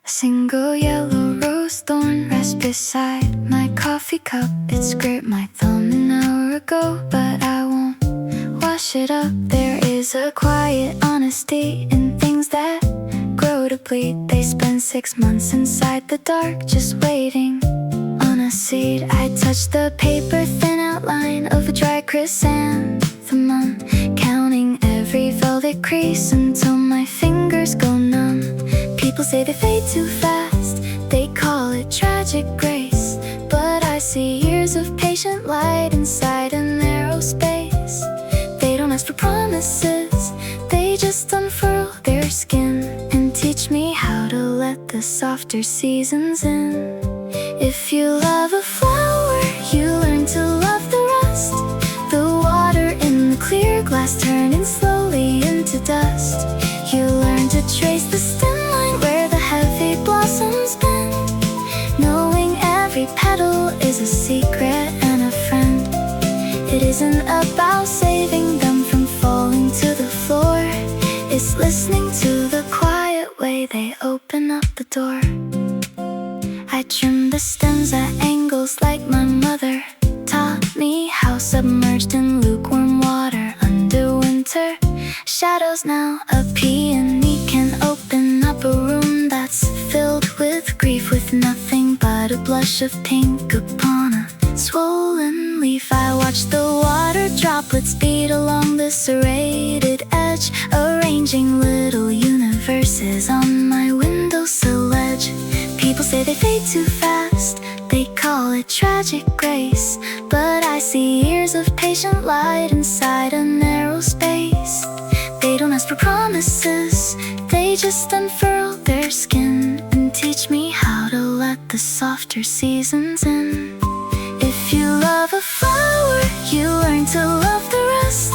A single yellow rose thorn rests beside my coffee cup. It scraped my thumb an hour ago, but I won't wash it up. There is a quiet honesty in things that grow to bleed. They spend 6 months inside the dark, just waiting on a seed. I touch the paper thin outline of a dry chrysanthemum, counting every velvet crease until my fingers go numb. People say they fade too fast, they call it tragic grace, but I see years of patient light inside a narrow space. They don't ask for promises, they just unfurl their skin and teach me how to let the softer seasons in. If you love a flower, you learn to love the rest. The water in the clear glass turning slowly into dust. You learn to trace the stem line where the heavy blossoms bend, knowing every petal is a secret and a friend. It isn't about saving them from falling to the floor, it's listening to the quiet way they open up the door. I trim the stems at angles like my mother taught me how, submerged in lukewarm water under winter shadows. Now a peony can open up a room that's filled with grief, with nothing but a blush of pink upon a swollen leaf. I watch the water droplets beat along the serrated edge, arranging little universes on my windowsill ledge. People say they fade too fast, they call it tragic grace, but I see years of patient light inside a narrow space. They don't ask for promises, they just unfurl their skin and teach me how to let the softer seasons in. If you love a flower, you learn to love the rest.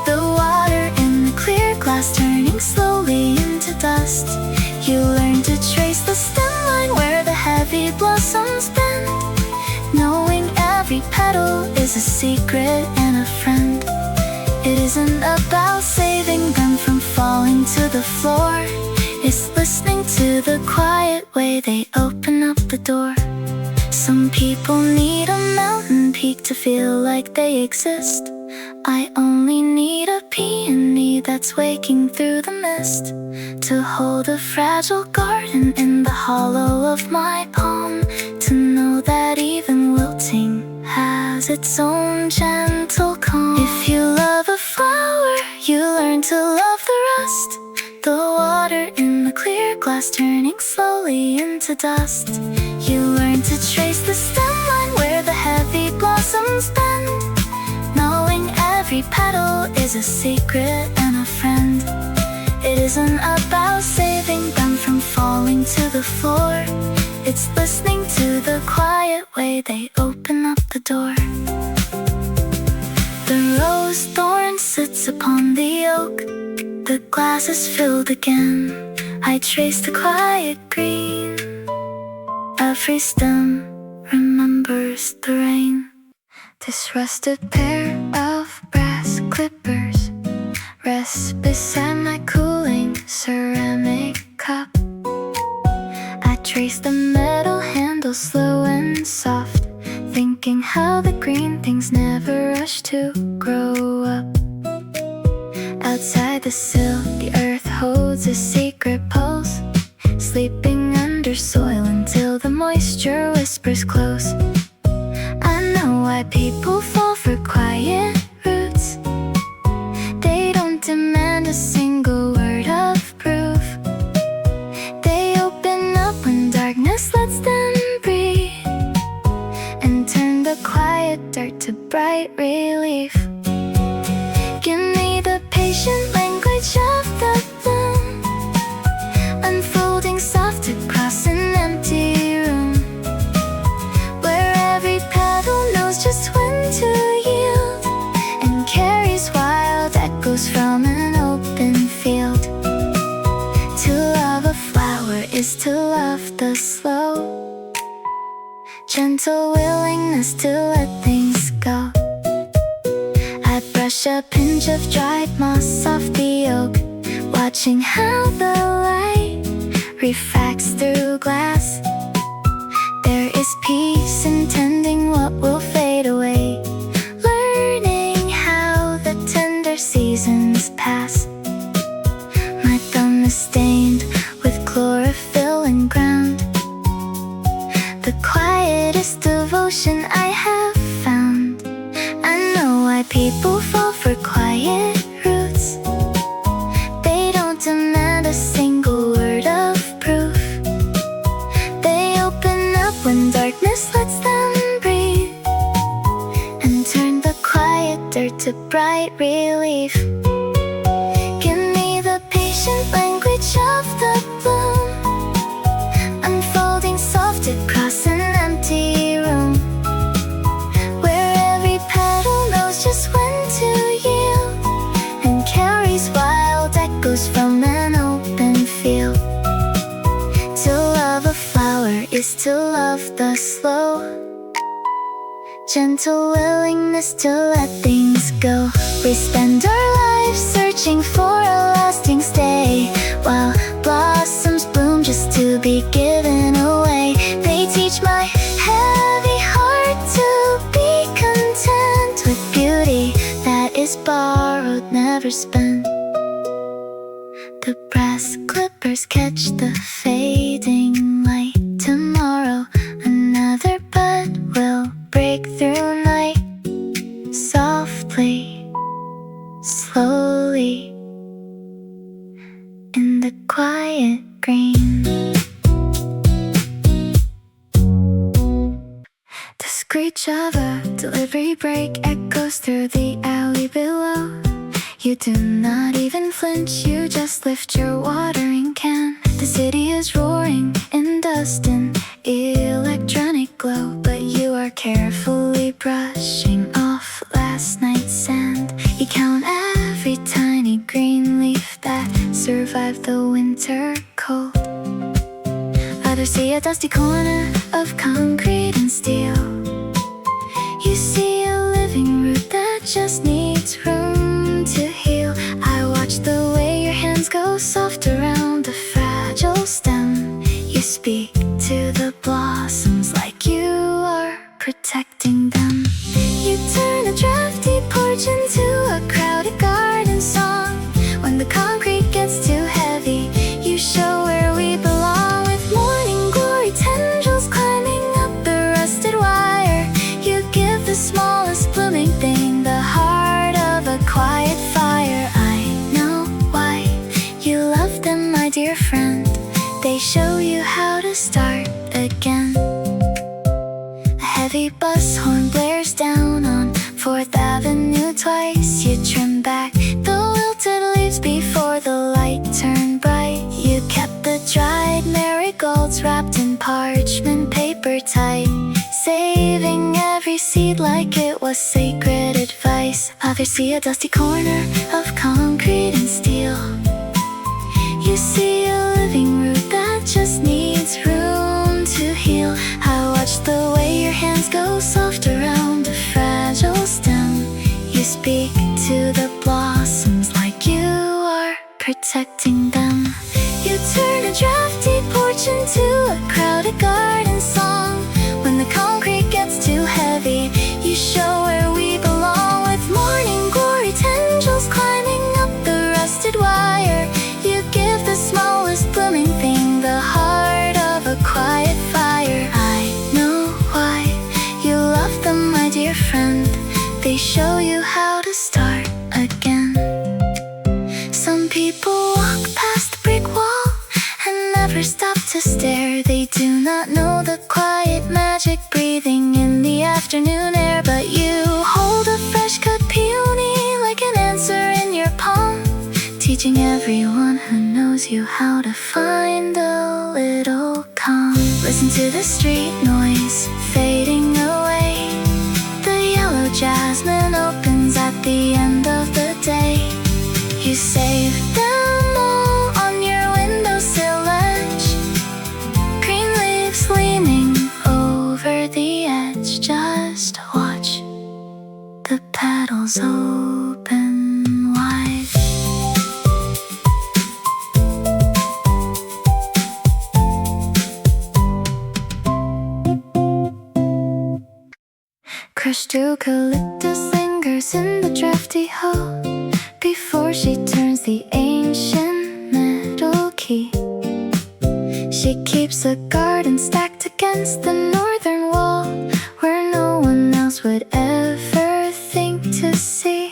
The water in the clear glass turning slowly into dust. You learn to trace the stem line where the heavy blossoms bend, knowing every petal is a secret and a friend. It isn't about saving them from falling to the floor, it's listening to the quiet way they open up the door. Some people need a mountain peak to feel like they exist. I only need a peony that's waking through the mist, to hold a fragile garden in the hollow of my palm, to know that even wilting has its own gentle calm. If you love a flower, you learn to love the rest. The water in the clear glass turning slowly into dust. You learn to trace the stem line where the heavy blossoms bend, knowing every petal is a secret and a friend. It isn't about saving them from falling to the floor, it's listening to the quiet way they open up the door. The rose thorn sits upon the oak, the glass is filled again. I trace the quiet green, every stem remembers the rain. This rusted pair of brass clippers rests beside my cooling ceramic cup. I trace the metal handle slow and soft, thinking how the green things never rush to grow up. Outside the sill, the earth holds a secret pulse, sleeping under soil until the moisture whispers close. I know why people fall for quiet roots, they don't demand a single word of proof. They open up when darkness lets them breathe, and turn the quiet dirt to bright relief. Give me the patient language of the bloom, unfolding soft across an empty room, where every petal knows just when to yield, and carries wild echoes from an open field. To love a flower is to love the slow, gentle willingness to let things go. I brush a pinch of dried moss off the oak, watching how the light refracts through glass. There is peace in tending what will fade away, learning how the tender seasons pass. My thumb is stained with chlorophyll and ground, the quietest devotion I have found. I know why people fall for quiet roots. They don't demand a single word of proof. They open up when darkness lets them breathe, and turn the quiet dirt to bright relief. Give me the patient language of the bloom, unfolding soft across an empty room, where every petal knows just when to yield, and carries wild echoes from an open field. To love a flower is to love the slow, gentle willingness to let things go. We spend our lives searching for a lasting stay, while blossoms bloom just to be given away. They teach my heavy heart to be content with beauty that is borrowed, never spent. The brass clippers catch the fading light. Tomorrow another bud will break through night, softly, slowly, in the quiet green. The screech of a delivery brake echoes through the alley below. You do not even flinch, you just lift your watering can. The city is roaring in dust and electronic glow, but you are carefully brushing off last night's sand. You count every tiny green leaf that survived the winter cold. Others see a dusty corner of concrete and steel. You see a living root that just needs room to heal. I watch the way your hands go soft around the fragile stem. You speak to the blossoms like you are protecting them. You turn a drafty porch into a crowded garden song. When the concrete gets too heavy, you show where we belong, with morning glory tendrils climbing up the rusted wire. You give the smallest blooming thing the heart of a quiet fire. I know why you love them, my dear friend. They show you how to start again. A heavy bus horn blares down on 4th Avenue twice. You trim back the wilted leaves before the light turned bright. You kept the dried marigolds wrapped in parchment paper tight, saving every seed like it was sacred advice. Others see a dusty corner of concrete and steel. You see a living root that just needs room to heal. I watch the way your hands go soft around a fragile stem. You speak to the blossoms like you are protecting them. You turn a drafty porch into a crowded garden song. When the concrete gets too heavy, you show where we belong, with morning glory tendrils climbing up the rusted wire. You give the smallest blooming thing the heart of a quiet fire. I know why you love them, my dear friend. They show you how to start again. Some people walk past the brick wall and never stop to stare. They do not know the quiet magic breathing in the afternoon air, but you hold a fresh cut peony like an answer in your palm, teaching everyone who knows you how to find a little calm. Listen to the street noise fading away. The yellow jasmine opens at the end of the day. You save them all on your windowsill ledge, green leaves leaning over the edge. Just watch the petals open wide. Crushed eucalyptus lingers in the drafty hall before she turns the ancient metal key. She keeps a garden stacked against the northern wall, where no one else would ever think to see.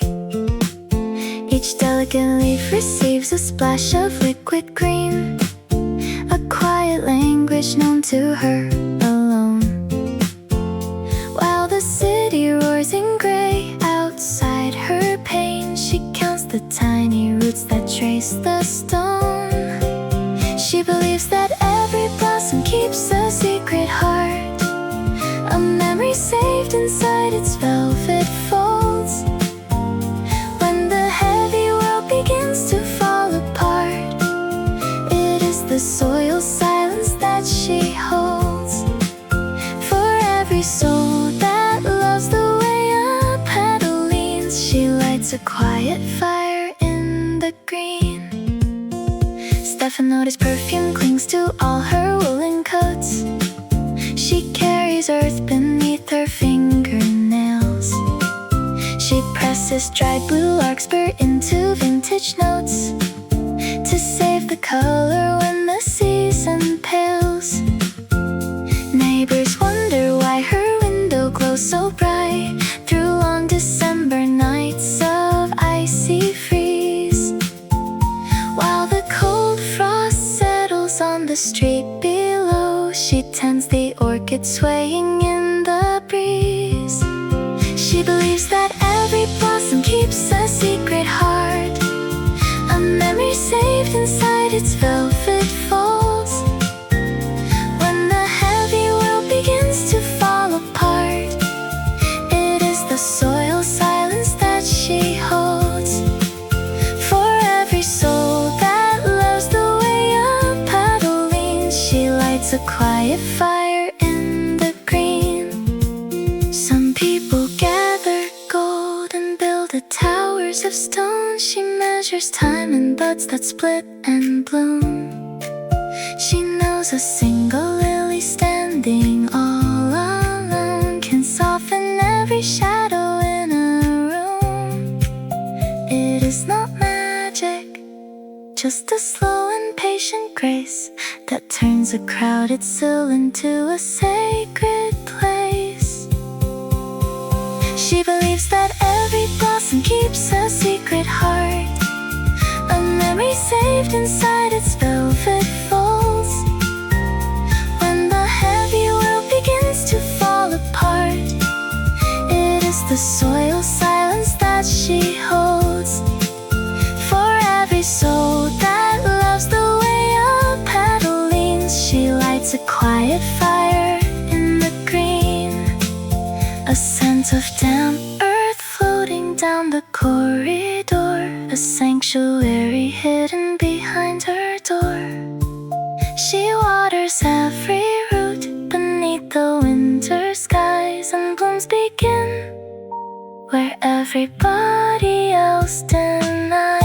Each delicate leaf receives a splash of liquid green, a quiet language known to her alone. While the city roars in gray outside her pane, she counts the tiny roots that trace the stone. She believes that every blossom keeps a secret heart, a memory saved inside its velvet folds. When the heavy world begins to fall apart, it is the soil silence that she holds. For every soul that loves the way a petal leans, she lights a quiet fire in the green. Stephanotis perfume clings to all her woolen coats. She carries earth beneath her fingernails. She presses dried blue larkspur into vintage notes to save the color when the season pales. Neighbors wonder why her window glows so bright through long December nights of icy freeze. While the cold frost settles on the street below, she tends the orchid swaying in the breeze. She believes that every blossom keeps a secret heart, a memory saved inside its velvet folds. When the heavy world begins to fall apart, it is the soil silence that she holds. For every soul that loves the way a petal leans, she lights a quiet fire in the green. Some people gather gold and build a towers of stone. She measures time in buds that split and bloom. She knows a single lily standing all alone can soften every shadow in a room. It is not magic, just a slow and patient grace that turns a crowded sill into a sacred place. She believes that every blossom keeps a secret heart, a memory saved inside its velvet folds. When the heavy world begins to fall apart, it is the soil silence that she holds. For every soul that loves the way a petal leans, she lights a quiet fire in the green. A scent of damp earth floating down the corridor, a sanctuary hidden behind her door. She waters every root beneath the winter skies, and blooms begin where everybody else denies.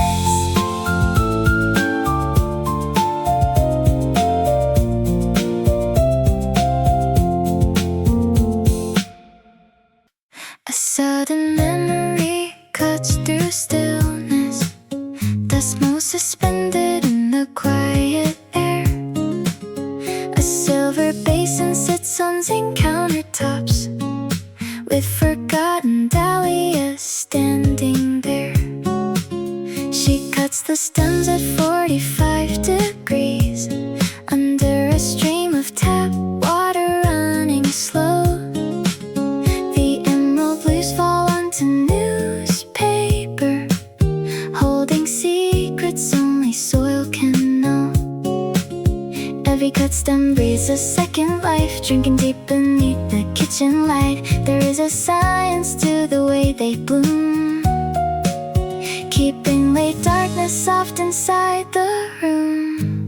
A sudden memory cuts through stillness, dust suspended in the quiet air. A silver basin sits on zinc countertops, with forgotten dahlias standing there. She cuts the stems at 45 degrees under a stream of tap water running slow. The emerald leaves fall onto newspaper, holding secrets only soil can know. Every cut stem breathes a second life, drinking deep beneath the kitchen light. There is a science to the way they bloom, keeping late darkness soft inside the room.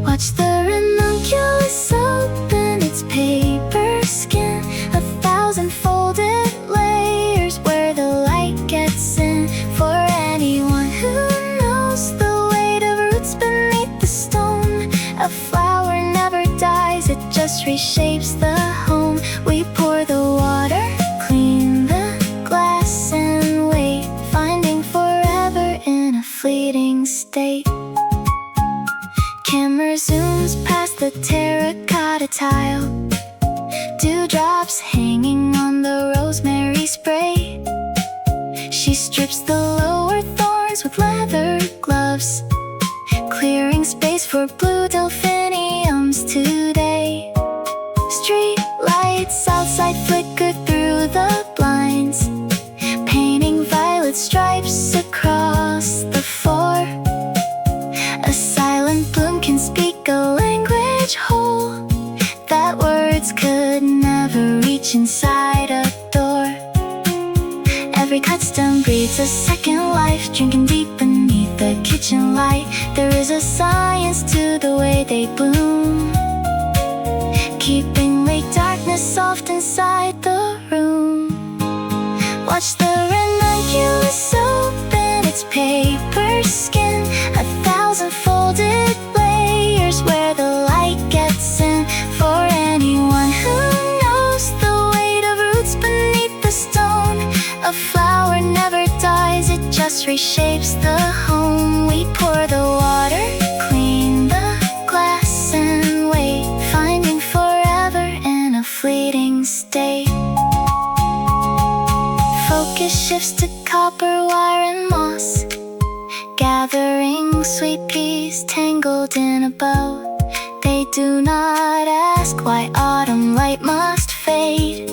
Watch the ranunculus open its paper skin, 1,000 folded layers where the light gets in. For anyone who knows the weight of roots beneath the stone, a flower never dies, it just reshapes the home. We pour the water clean the terracotta tile, dewdrops hanging on the rosemary spray. She strips the lower thorns with leather gloves, clearing space for blue delphiniums today. Street lights outside flicker through the blinds, painting violet stripes across the floor. A silent bloom can speak a language whole that words could never reach inside a door. Every cut stem breathes a second life, drinking deep beneath the kitchen light. There is a science to the way they bloom, keeping late darkness soft inside the room. Watch the ranunculus open its paper skin, 1,000 folded layers where the light gets in. For anyone who knows the weight of roots beneath the stone, a flower never dies, it just reshapes the home. We pour the water, clean the glass and wait, finding forever in a fleeting state. Focus shifts to copper wire and moss, gathering sweet peas tangled in a bow. They do not ask why autumn light must fade,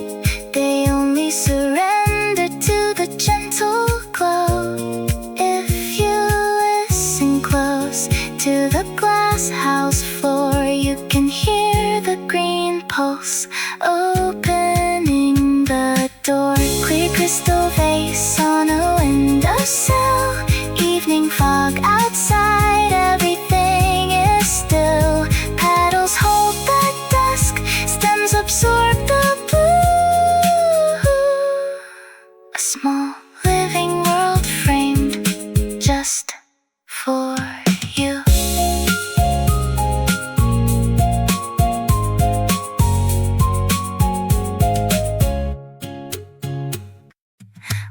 they only surrender to the gentle glow. If you listen close to the glass house floor, you can hear the green pulse opening the door. Clear crystal vase on a windowsill, evening fog outside, everything is still. Petals hold the dusk, stems absorb the blue. A small living world framed just for you.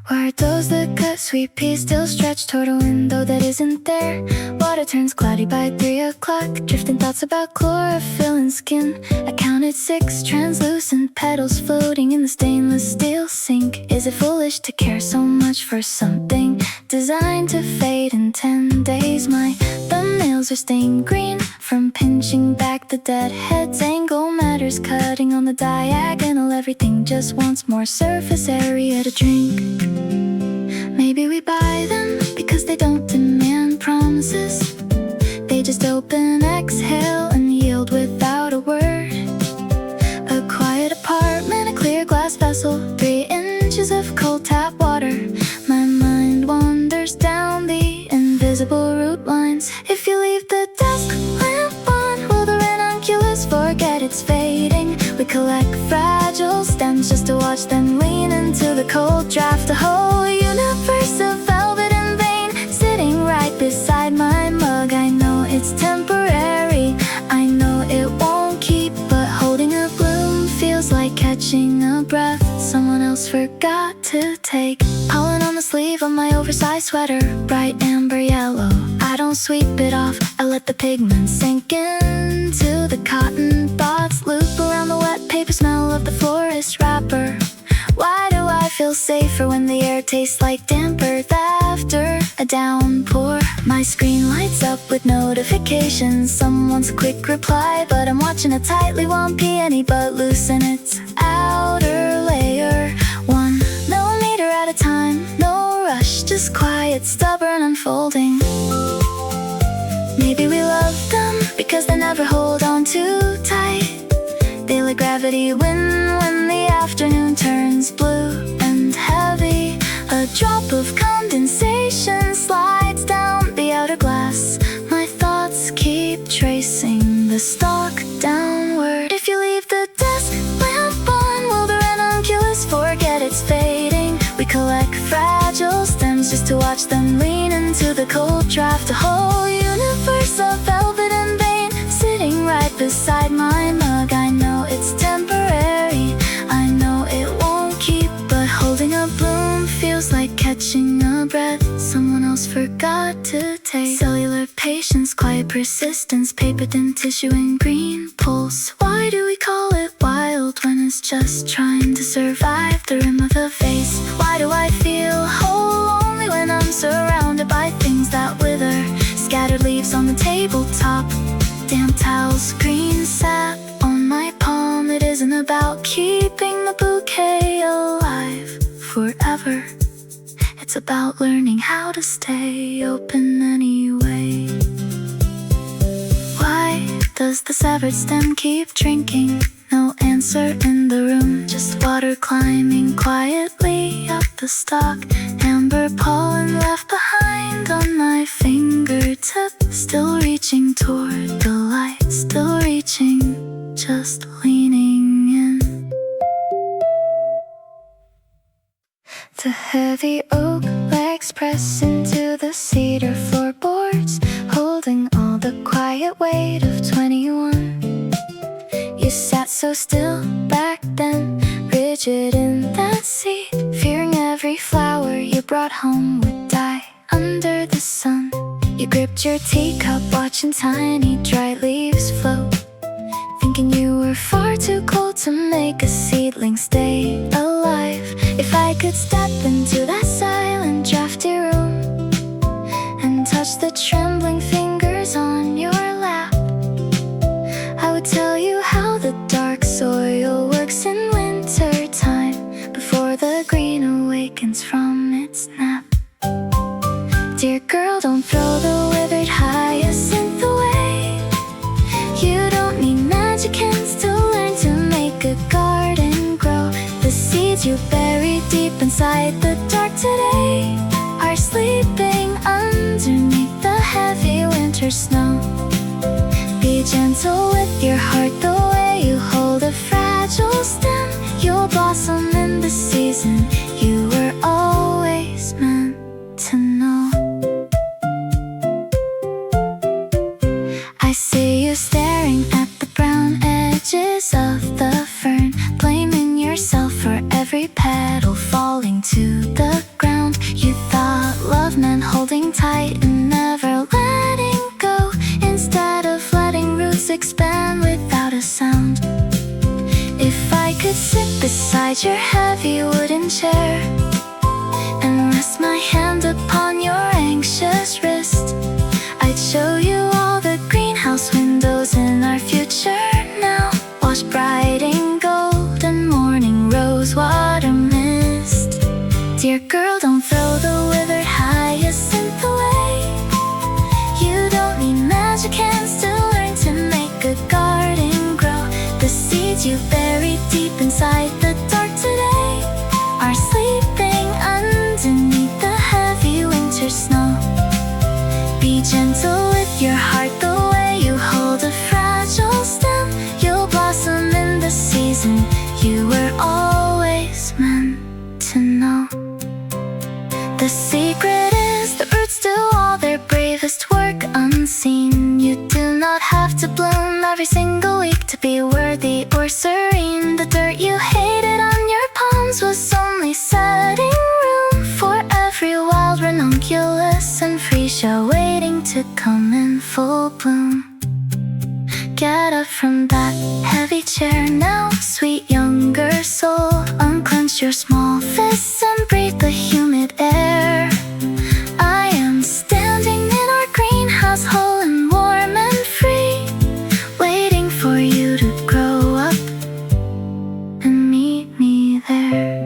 Where those that cut sweet peas still stretch toward a window that isn't there. Water turns cloudy by 3 o'clock, drifting thoughts about chlorophyll and skin. I counted 6 translucent petals floating in the stainless steel sink. Is it foolish to care so much for something designed to fade in 10 days? My thumbnails are stained green from pinching back the dead head's angle. Matters cutting on the diagonal, everything just wants more surface area to drink. Maybe we buy them because they don't demand promises, they just open, exhale, and yield without a word. A quiet apartment, a clear glass vessel, 3 inches of cold tap water. My mind wanders down the invisible root lines. If you leave the desk lamp on, will the ranunculus forget it's fading? We collect fragile stems just to watch them lean into the cold draft. A whole universe of velvet and vein sitting right beside my mug. I know it's temporary, I know it won't keep, but holding a bloom feels like catching a breath someone else forgot to take. Pollen on the sleeve of my oversized sweater, bright amber yellow. I don't sweep it off, I let the pigment sink into the cotton bods, loop around the wet paper smell of the florist wrapper. Why do I feel safer when the air tastes like damp earth after a downpour? My screen lights up with notifications, someone's quick reply, but I'm watching a tightly wound peony bud loosen its outer layer, 1 millimeter at a time. No rush, just quiet, stubborn unfolding. Maybe we love them because they never hold on too tight. They let gravity win when the afternoon turns blue and heavy. A drop of condensation slides down the outer glass. My thoughts keep tracing the stalk downward. If you leave the desk lamp on, will the ranunculus forget it's fading? We collect fragile stems just to watch them lean into the cold draft. A whole universe of velvet and vein sitting right beside my mug. I know it's temporary, I know it won't keep, but holding a bloom feels like catching a breath someone else forgot to take. Cellular patience, quiet persistence, paper thin tissue and green pulse. Why do we call it wild when it's just trying to survive the rim of a vase? Why do I feel whole only when I'm surrounded by things that wither? Scattered leaves on the tabletop, damp towels, green sap on my palm. It isn't about keeping the bouquet alive forever. It's about learning how to stay open anyway. Why does the severed stem keep drinking? No answer in the room, just water climbing quietly up the stalk. Amber pollen left behind on my fingertip. Still reaching toward the light, still reaching, just leaning in. The heavy oak legs press into the cedar floorboards, holding all the quiet weight of 21. You sat so still back then, rigid in that seat, fearing every flower you brought home would die under the sun. You gripped your teacup, watching tiny dry leaves float, thinking you were far too cold to make a seedling stay alive. If I could step into that silent drafty room and touch the trembling fingers on your lap, I would tell you how the dark soil works in winter time, before the green awakens from its nap. Dear girl, don't throw the withered hyacinth away. You don't need magic hands to learn to make a garden grow. The seeds you buried deep inside the dark today are sleeping underneath the heavy winter snow. Be gentle with your heart the way you hold a fragile stem. You'll blossom in the season you were always meant to know. I see you staring at the brown edges of the fern, blaming yourself for every petal falling to the ground. You thought love meant holding tight and never letting go, instead of letting roots expand without a sound. If I could sit beside your heavy wooden chair and rest my hand upon your anxious wrist, I'd show you all the greenhouse windows in our future now, washed bright in gold and morning rose water mist. Dear girl, don't throw the withered hyacinth away. You don't need magic hands to learn to make a garden grow. The seeds you buried deep inside the dark today are sleeping underneath the heavy winter snow. Be gentle with your heart the way you hold a fragile stem. You'll blossom in the season you were always meant to know. The secret is the roots do all their bravest work unseen. You do not have to bloom every single week to be worthy or serene. The dirt you hated on your palms was only setting room for every wild ranunculus and freesia waiting to come in full bloom. Get up from that heavy chair now, sweet younger soul. Unclench your small fists and breathe the humid air. I am standing in our greenhouse, whole and warm and free, waiting for you to grow up and meet me there.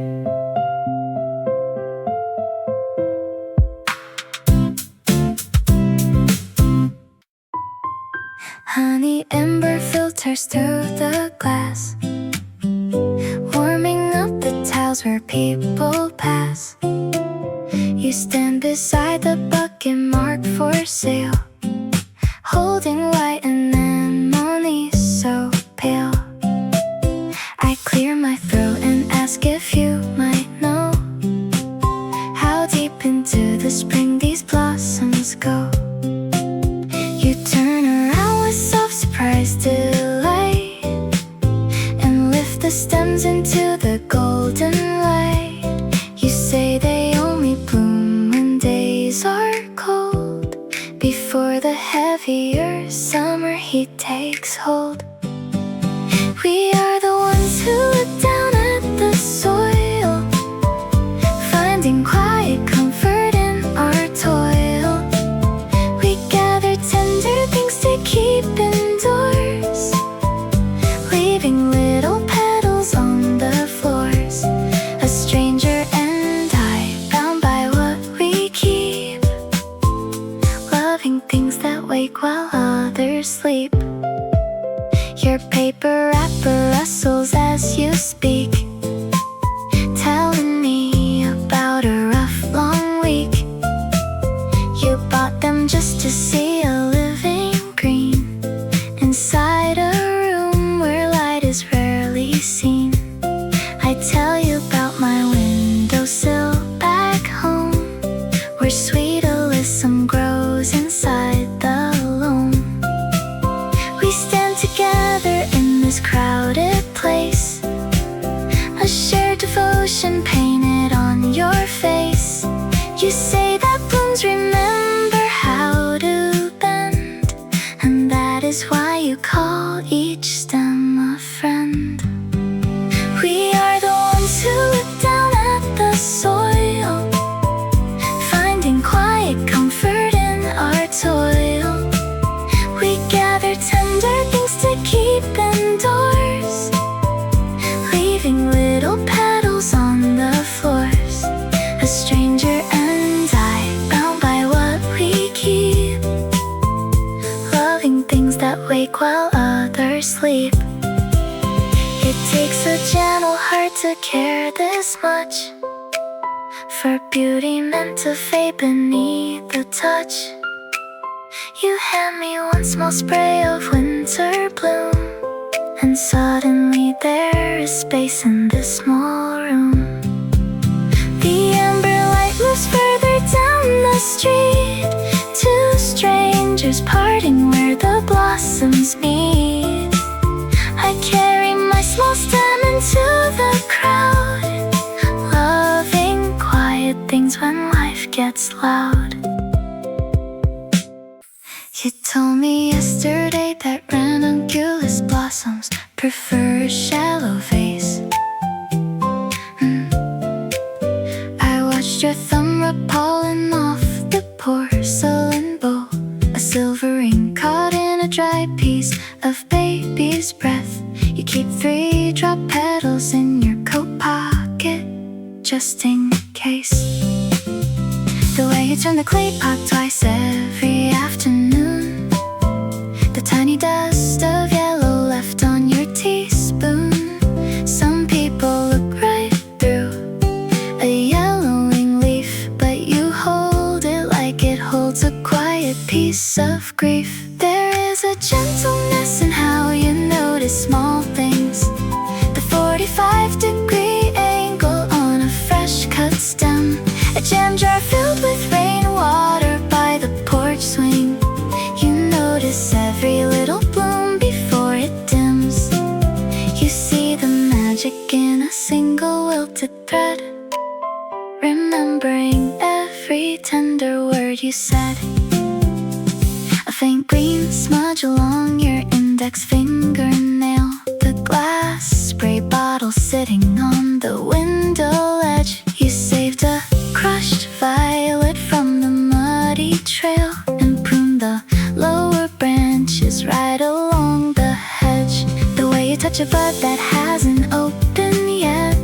Honey ember filters through the glass, warming up the tiles where people pass. You stand beside the bucket marked for sale, holding white anemones so pale. I clear my throat and ask if you might know how deep into the spring these blossoms go. You turn around with soft surprised delight and lift the stems into the golden light. You say they only bloom when days are cold, before the heavier summer heat takes hold. We are the ones who look down at the soil, finding quiet comfort in our toil. We gather tender things to keep indoors, leaving little petals on the floors. A stranger and I, bound by what we keep, loving things that wake while others sleep. Your paper wrapper rustles as you speak, telling me about a rough, long week. You bought them just to see a living green inside a room where light is rarely seen. I tell you about my windowsill back home, where sweet alyssum grows inside the loam. We stand together in this crowded place, a shared devotion painted on your face. You say that blooms remember how to bend, and that is why you call each stem a friend. We are the ones who look down at the soil, finding quiet comfort in our toil. We gather tender things to keep indoors, leaving little petals on the floors. A stranger and I, bound by what we keep, loving things that wake while others sleep. It takes a gentle heart to care this much, for beauty meant to fade beneath the touch. You hand me one small spray of winter bloom, and suddenly there is space in this small room. The amber light moves further down the street, two strangers parting where the blossoms meet. I carry my small stem into the crowd, loving quiet things when life gets loud. You told me yesterday that ranunculus blossoms prefer a shallow vase. I watched your thumb rub pollen off the porcelain bowl, a silver ring caught in a dry piece of baby's breath. You keep 3-drop petals in your coat pocket, just in case. The way you turn the clay pot twice every afternoon, the tiny dust of yellow left on your teaspoon. Some people look right through a yellowing leaf, but you hold it like it holds a quiet piece of grief. There is a gentleness in how you notice small things, the 45-degree angle on a fresh cut stem, a jam jar filled with rainwater by the porch swing. You notice every little bloom before it dims. You see the magic in a single wilted thread, remembering every tender word you said. A faint green smudge along your index fingernail, the glass spray bottle sitting on the window ledge. You saved a crushed violet from the muddy trail and pruned the lower branches right along the hedge. The way you touch a bud that hasn't opened yet,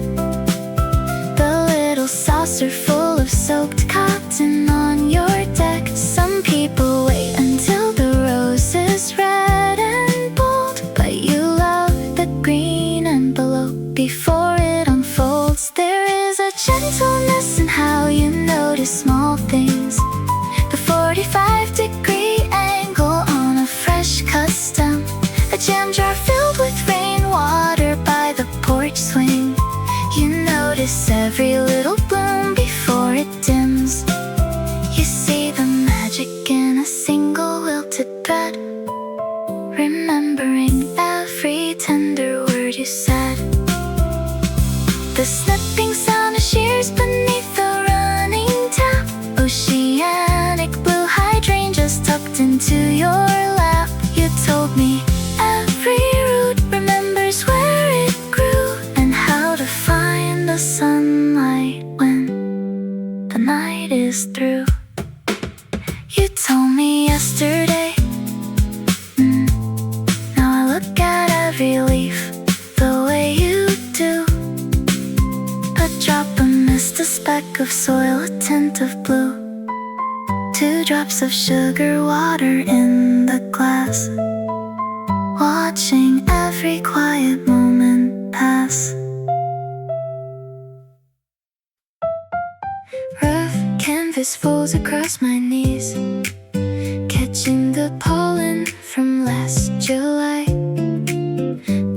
the little saucer full of soaked cotton on your deck. Some people wait until the rose is red and bold, but you love the green envelope before it unfolds. There is a gentleness in how you notice small things, the 45-degree angle on a fresh cut stem, a jam jar filled with rainwater by the porch swing. You notice every little bloom before it dims. You see the magic in a single wilted thread, remembering every tender word you said. The snipping sound of shears beneath the running tap, oceanic blue hydrangeas tucked into your lap. You told me every root remembers where speck of soil, a tint of blue. 2 drops of sugar water in the glass, watching every quiet moment pass. Rough canvas falls across my knees, catching the pollen from last July.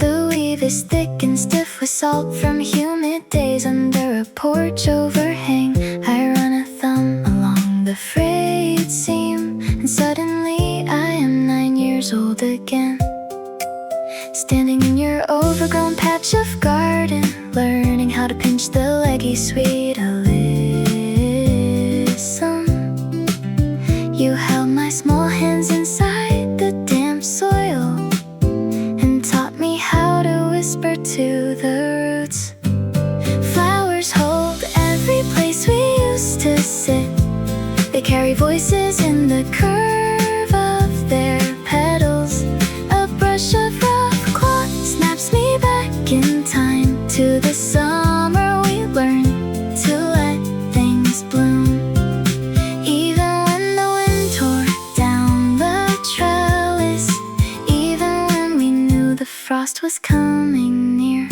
The weave is thick and stiff with salt from humid days. Under a porch overhang, I run a thumb along the frayed seam, and suddenly I am 9 years old again, standing in your overgrown patch of garden, learning how to pinch the leggy sweet alyssum. You held my small hands inside the damp soil and taught me how to whisper to the roots. Flowers hold every place we used to sit. They carry voices in the curve of their petals. A brush of rough cloth snaps me back in time to the summer we learned to let things bloom. Even when the wind tore down the trellis, even when we knew the frost was coming near.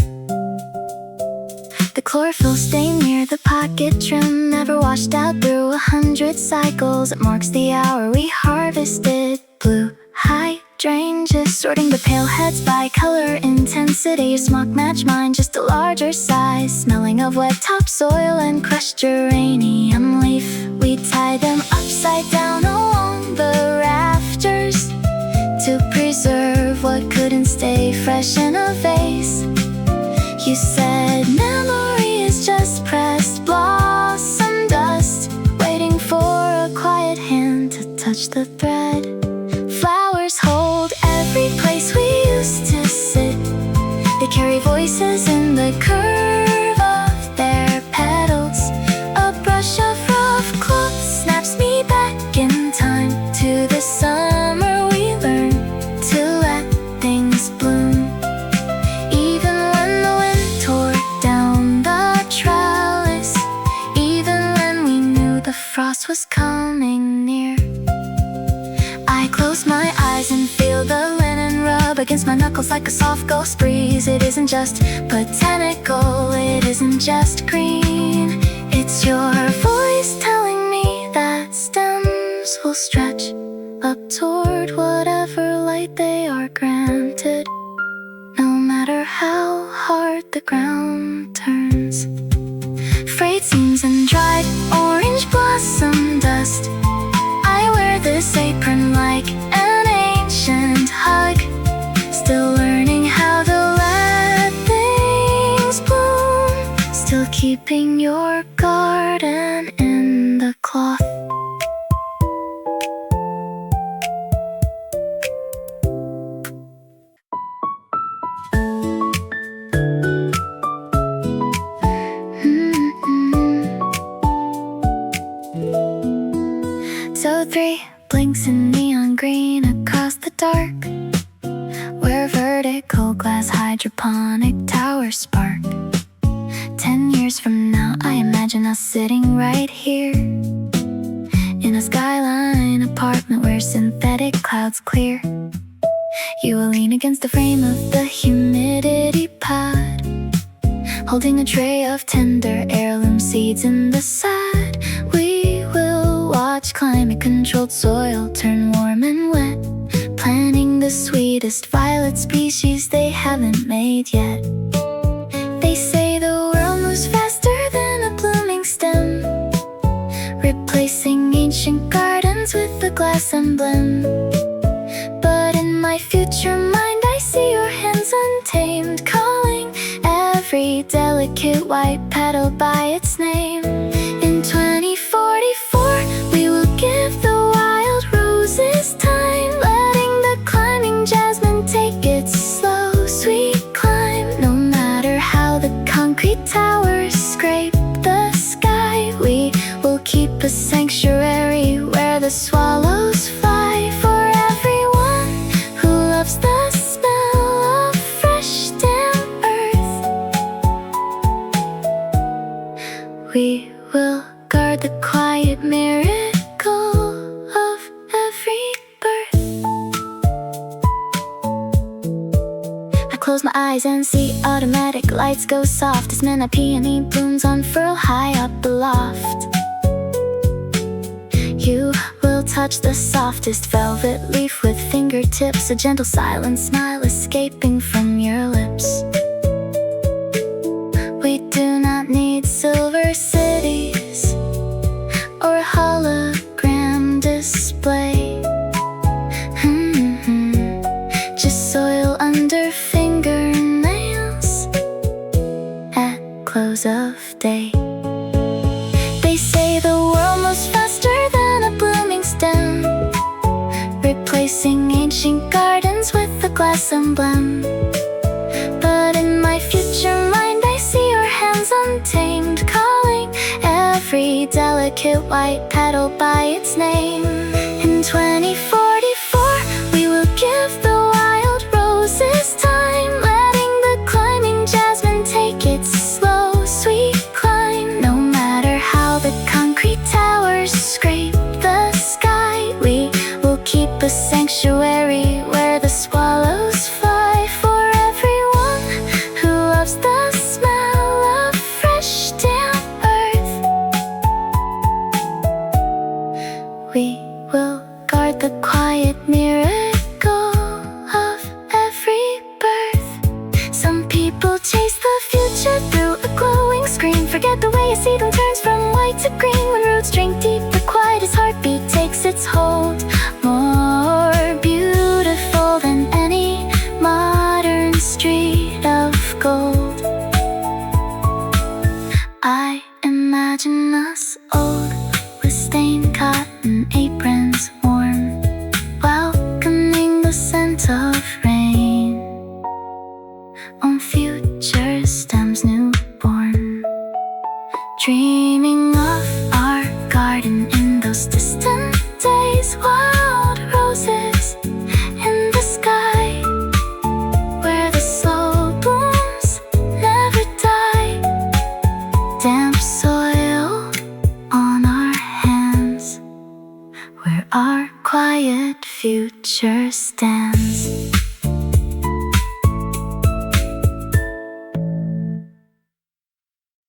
The chlorophyll stain near the pocket trim never washed out through 100 cycles. It marks the hour we harvested blue hydrangeas, sorting the pale heads by color intensity. Your smock match mine, just a larger size, smelling of wet topsoil and crushed geranium leaf. We tied them upside down along the rafters to preserve what couldn't stay fresh in a vase. You said memory is just pressed blossom dust, waiting for a quiet hand to touch the thread. Flowers hold every place we used to sit. They carry voices in the curve of their petals. A brush of rough cloth snaps me back in time to the summer we learned to let things bloom. Even when the wind tore down the trellis, even when we knew the frost was coming near. I close my eyes and feel the linen rub against my knuckles like a soft ghost breeze. It isn't just botanical, it isn't just green. It's your voice telling me that stems will stretch up toward whatever light they are granted, no matter how hard the ground turns. Frayed seams and dried orange blossom dust, I wear this apron like an ancient hug, still learning how to let things bloom, still keeping your garden in the cloth. So 3 blinks in neon green across the dark, where vertical glass hydroponic towers spark. 10 years from now, I imagine us sitting right here in a skyline apartment where synthetic clouds clear. You will lean against the frame of the humidity pod, holding a tray of tender heirloom seeds in the side. We will watch climate-controlled soil turn warm and wet, planting the sweetest violet species they haven't made yet. They say the world moves faster than a blooming stem, replacing ancient gardens with a glass emblem. But in my future mind I see your hands untamed, calling every delicate white petal by its name. In 2044 we will give the wild roses time, letting the climbing jasmine take its slow, sweet climb. No matter how the concrete towers scrape the sky, we will keep a sanctuary where the swallows fly. For everyone who loves the smell of fresh damp earth, we eyes and see automatic lights go soft as minna peony blooms unfurl high up aloft. You will touch the softest velvet leaf with fingertips, a gentle silent smile escaping from your lips. We do not need silver cities or hologram display. Just soil under fingernails at close of day. They say the world moves faster than a blooming stem, replacing ancient gardens with a glass emblem. But in my future mind I see your hands untamed, calling every delicate white petal by its name. In 2044 we will give the wild roses time, letting the climbing jasmine take its slow, sweet climb. No matter how the concrete towers scrape the sky, we will keep a sanctuary where the swallows fly. For everyone who loves the smell of fresh, damp earth, we will guard the quiet miracle of every birth. Some people chase the future through a glowing screen, forget the way a seedling turns from white to green. When roots drink deep, the quiet as heartbeat takes its hold, more beautiful than any modern street of gold. I imagine us old, with stained cotton aprons warm, welcoming the scent of rain on future stems newborn, dreaming of our garden in those distant days. Wild roses in the sky, where the slow blooms never die. Damp soil on our hands, where our quiet future stands.